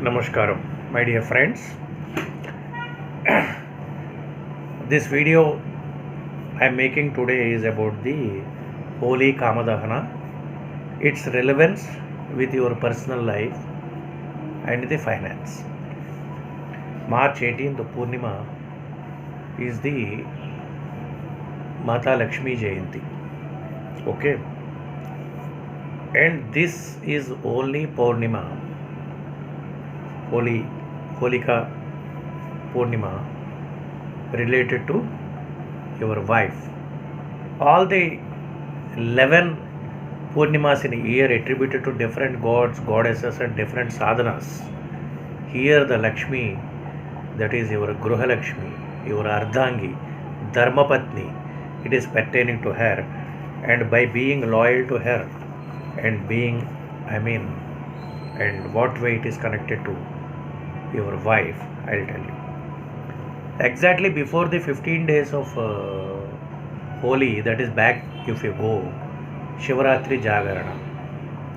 Namaskaram, my dear friends. This video I am making today is about the Holika Dahana, its relevance with your personal life and the finance. March 18th Purnima is the Mata Laxmi Jayanti. Okay, and this is only Purnima, Holika Purnima, related to your wife. All the 11 Purnimas in a year attributed to different gods, goddesses, and different sadhanas. Here the Lakshmi, that is your Griha Lakshmi, your Ardhangi, Dharma Patni, it is pertaining to her, and by being loyal to her and and what way it is connected to your wife, I'll tell you. Exactly before the 15 days of Holi, that is back if you go, Shivaratri Jagarana.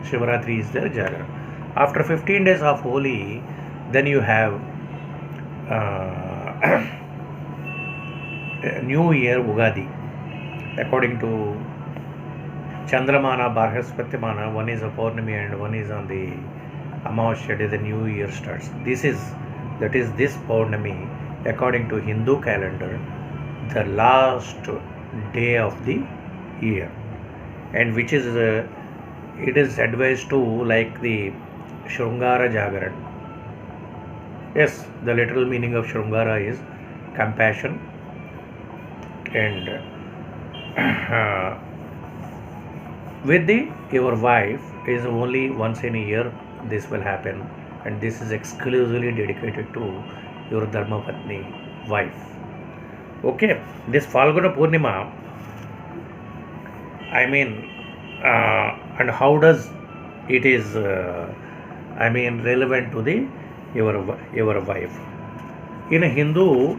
Shivaratri is there, Jagarana. After 15 days of Holi, then you have New Year Ugadi. According to Chandramana, Barhaspatymana, one is a Purnami and one is on the Amavasya, the New Year starts. This Purnami, according to Hindu calendar, the last day of the year, and which is it is advised to like the Shrungara Jagaran. Yes, the literal meaning of Shrungara is compassion, and with your wife is only once in a year this will happen, and this is exclusively dedicated to your Dharma Patni wife. Okay, this Falguna Purnima, and how does it is relevant to the your wife? In a Hindu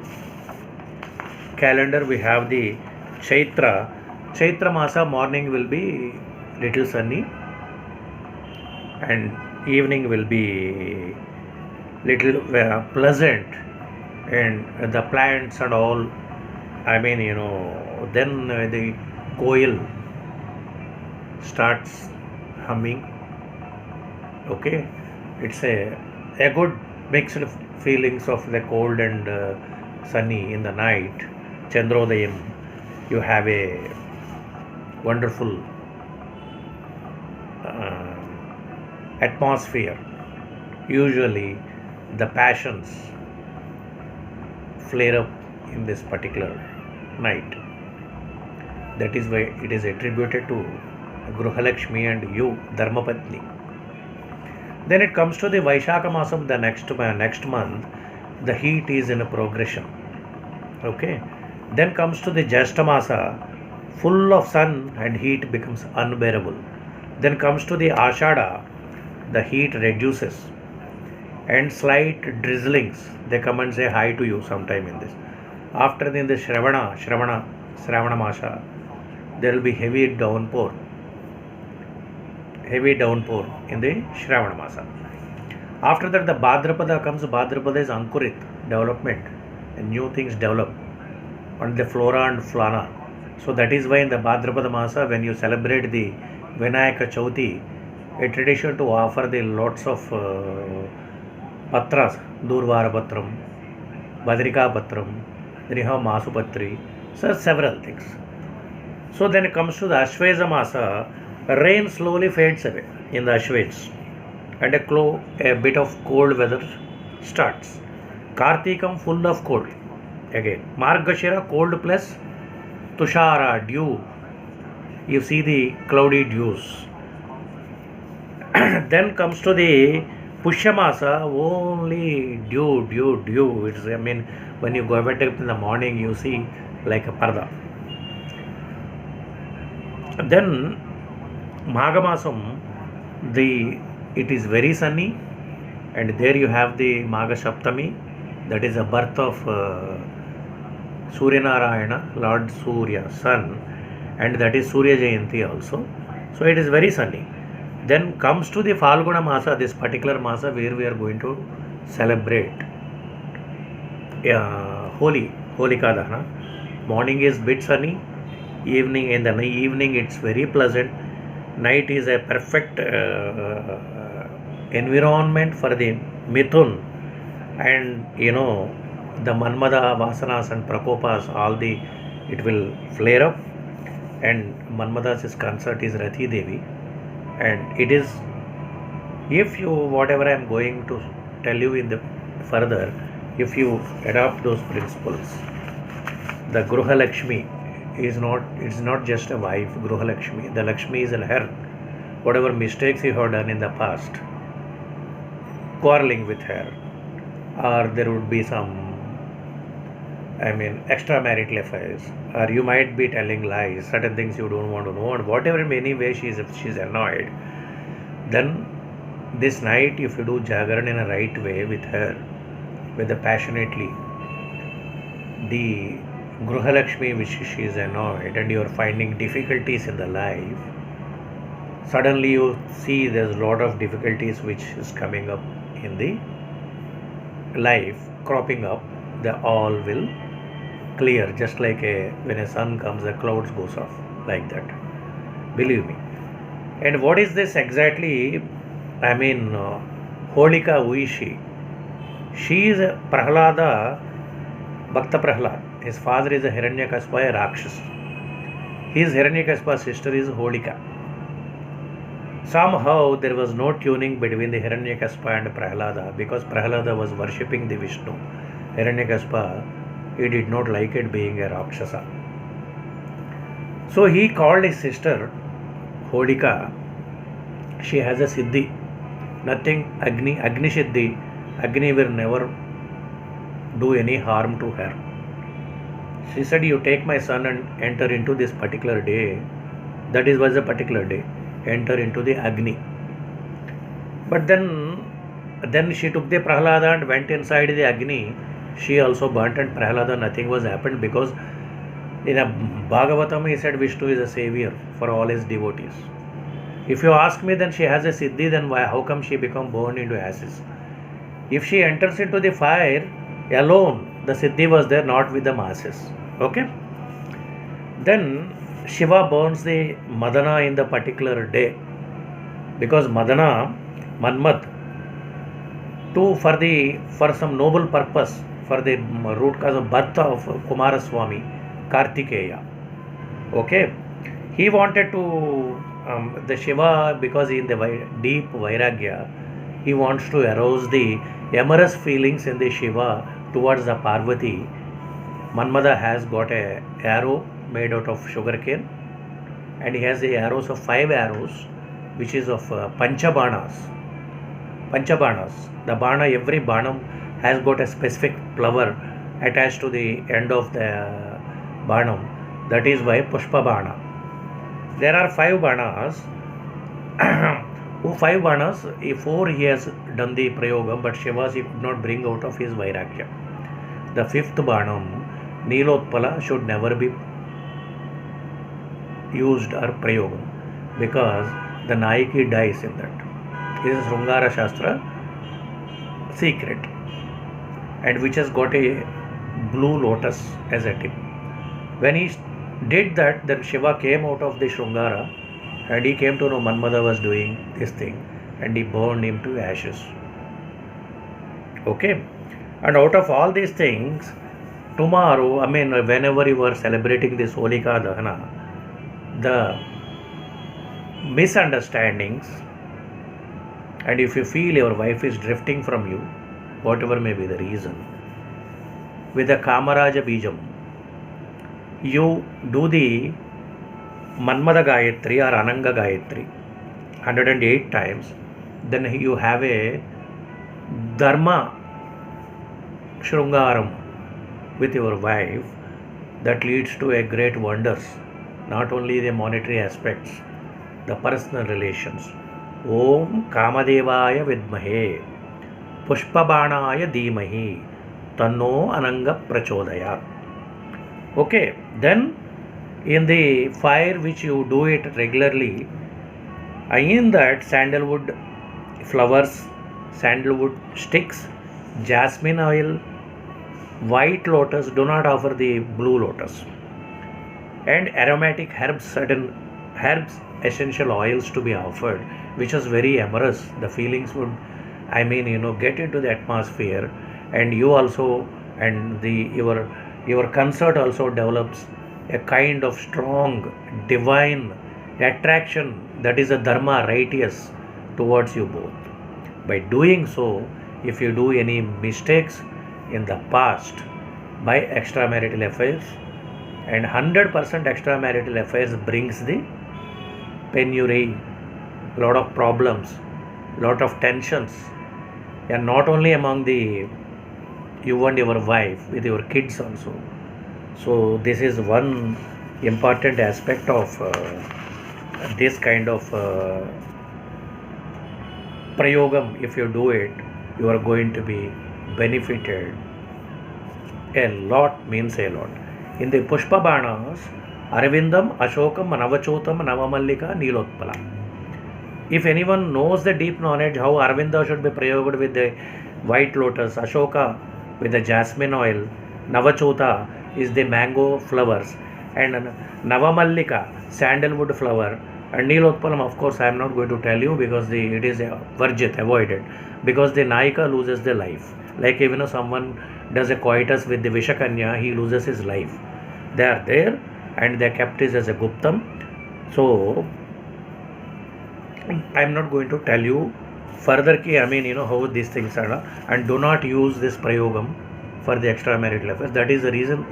calendar we have the Chaitra Masa. Morning will be little sunny and evening will be little pleasant, and the plants and all, then the coil starts humming. Okay, it's a good mixed feelings of the cold and sunny in the night. Chandrodayam, you have a wonderful atmosphere. Usually the passions flare up in this particular night. That is why it is attributed to Griha Lakshmi and you, Dharma Patni. Then it comes to the Vaishaka Masam, the next month, the heat is in a progression. Okay. Then comes to the Jyeshta Masa, full of sun and heat becomes unbearable. Then comes to the Ashada, the heat reduces, and slight drizzlings, they come and say hi to you sometime in this. After in the Shravana Masa, there will be heavy downpour in the Shravana Masa. After that the Bhadrapada comes. Bhadrapada is Ankurit, development, and new things develop on the flora and fauna. So that is why in the Bhadrapada Masa, when you celebrate the Vinayaka Chauthi, a tradition to offer the lots of patras, Durvara Patram, Badrika Patram, Griha Masupatri, so several things. So then it comes to the Ashveza Masa, rain slowly fades away in the Ashvets, and a bit of cold weather starts. Kartikam full of cold again. Margashira cold plus Tushara, dew. You see the cloudy dews. Then comes to the Pushyamasa, only dew. It's, when you go up in the morning, you see like a parda. Then Magamasam, it is very sunny, and there you have the Maga Saptami, that is a birth of Surya Narayana, Lord Surya, sun, and that is Surya Jayanti also. So it is very sunny. Then comes to the Falguna Masa, this particular Masa where we are going to celebrate Holika Dahana. Morning is bit sunny, evening in the evening it's very pleasant. Night is a perfect environment for the Mithun, and the Manmada Vasanas and Prakopas, all the it will flare up. And Manmada's concert is Rathi Devi, and it is, if you whatever I am going to tell you in the further, if you adopt those principles, the Griha Lakshmi is not just a wife. Griha Lakshmi, the Lakshmi is her. Whatever mistakes you have done in the past, quarreling with her, or there would be some extramarital affairs, or you might be telling lies, certain things you don't want to know, and whatever in any way she's annoyed, then this night, if you do Jagaran in a right way with her, with the passionately, the Griha Lakshmi which she is annoyed, and you are finding difficulties in the life, suddenly you see there's a lot of difficulties which is coming up in the life, cropping up, they all will clear, just like when a sun comes, the clouds goes off, like that, believe me. And what is this exactly? Holika, who is she? She is a Prahlada, Bhakta Prahlad. His father is a Hiranyakaspa, a Rakshasa. His Hiranyakaspa's sister is Holika. Somehow there was no tuning between the Hiranyakaspa and Prahlada, because Prahlada was worshipping the Vishnu. Hiranyakaspa, he did not like it being a Rakshasa. So he called his sister Holika. She has a Siddhi. Nothing, Agni Siddhi. Agni will never do any harm to her. She said, you take my son and enter into this particular day. That was a particular day. Enter into the Agni. But then she took the Prahlada and went inside the Agni. She also burnt, and Prahlada, nothing was happened, because in a Bhagavatam he said Vishnu is a savior for all his devotees. If you ask me, then she has a Siddhi, then how come she become born into ashes? If she enters into the fire alone, the Siddhi was there, not with the masses. Okay? Then Shiva burns the Madana in the particular day, because Madana, Manmad, for some noble purpose, for the root cause of birth of Kumaraswamy, Kartikeya. Okay? He wanted to, the Shiva, because in the deep Vairagya, he wants to arouse the amorous feelings in the Shiva towards the Parvati. Manmada has got a arrow made out of sugarcane, and he has the arrows of 5 arrows, which is of Panchabanas. The Bana, every Banam has got a specific flower attached to the end of the Banam. That is why Pushpa Bana. There are 5 Banas. 5 Banas, 4 he has done the Prayogam, but Shivas he could not bring out of his Vairagya. The 5th Banam, Nilotpala, should never be used or Prayogam, because the Nayaki dies in that. This is Srungara Shastra secret, and which has got a blue lotus as a tip. When he did that, then Shiva came out of the Srungara, and he came to know Manmada was doing this thing, and he burned him to ashes. Okay? And out of all these things, tomorrow, whenever you are celebrating this Holika Dahana, the misunderstandings, and if you feel your wife is drifting from you, whatever may be the reason, with the Kamaraja Bijam, you do the Manmada Gayatri or Ananga Gayatri 108 times, then you have a dharma Shrungaram with your wife that leads to a great wonders, not only the monetary aspects, the personal relations. Om Kamadevaya Vidmahe Pushpabanaya Dhimahi Tanno Ananga Prachodaya. Okay, then in the fire which you do it regularly, In that, sandalwood flowers, sandalwood sticks, jasmine oil, white lotus, do not offer the blue lotus, and aromatic herbs, certain herbs, essential oils to be offered, which was very amorous. The feelings would, get into the atmosphere, and you also, and your concert also develops a kind of strong divine attraction, that is a dharma righteous towards you both. By doing so, if you do any mistakes in the past by extramarital affairs, and 100% extramarital affairs brings the penury, lot of problems, lot of tensions, and not only among the you and your wife, with your kids also. So this is one important aspect of this kind of prayogam. If you do it, you are going to be benefited a lot, means a lot. In the Pushpa Banas, Arvindam, Ashokam, Navachotam, Navamallika, Nilotpala. If anyone knows the deep knowledge how Arvinda should be prayoged with the white lotus, Ashoka with the jasmine oil, Navachota is the mango flowers, and Navamallika, sandalwood flower, and Nilotpalam, of course, I am not going to tell you because it is varjit, avoided, because the Naika loses the life. Like even if someone does a coitus with the Vishakanya, he loses his life. They are there and they are kept as a Guptam. So I am not going to tell you further how these things are, and do not use this prayogam for the extramarital affairs. That is the reason.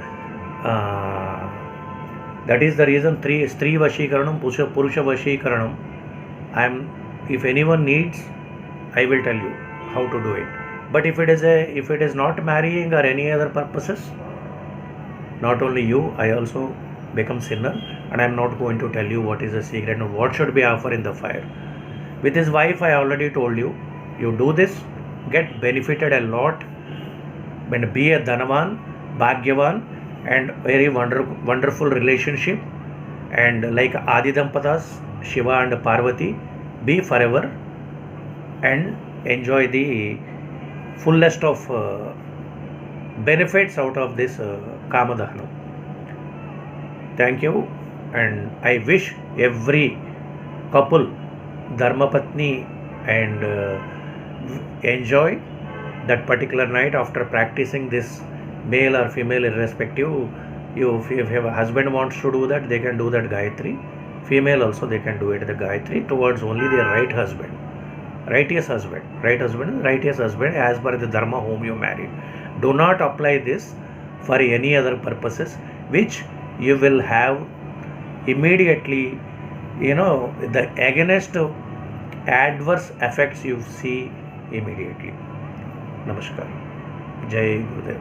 Three Stri Vashikaranam, Purusha Vashikaranam. If anyone needs, I will tell you how to do it. But if it is not marrying or any other purposes, not only you, I also become sinner, and I am not going to tell you what is the secret and what should be offered in the fire. With his wife, I already told you, you do this, get benefited a lot, and be a Dhanavan, Bhagyavan, and very wonderful relationship, and like Adi Dampatas, Shiva and Parvati, be forever and enjoy the fullest of benefits out of this Kamadahana. Thank you, and I wish every couple Dharmapatni and enjoy that particular night after practicing this, male or female irrespective. If a husband wants to do that, they can do that Gayatri. Female also, they can do it the Gayatri towards only their right husband. Righteous husband as per the dharma whom you married. Do not apply this for any other purposes, which you will have immediately, the against adverse effects you see immediately. Namaskar. Jai Gurudev.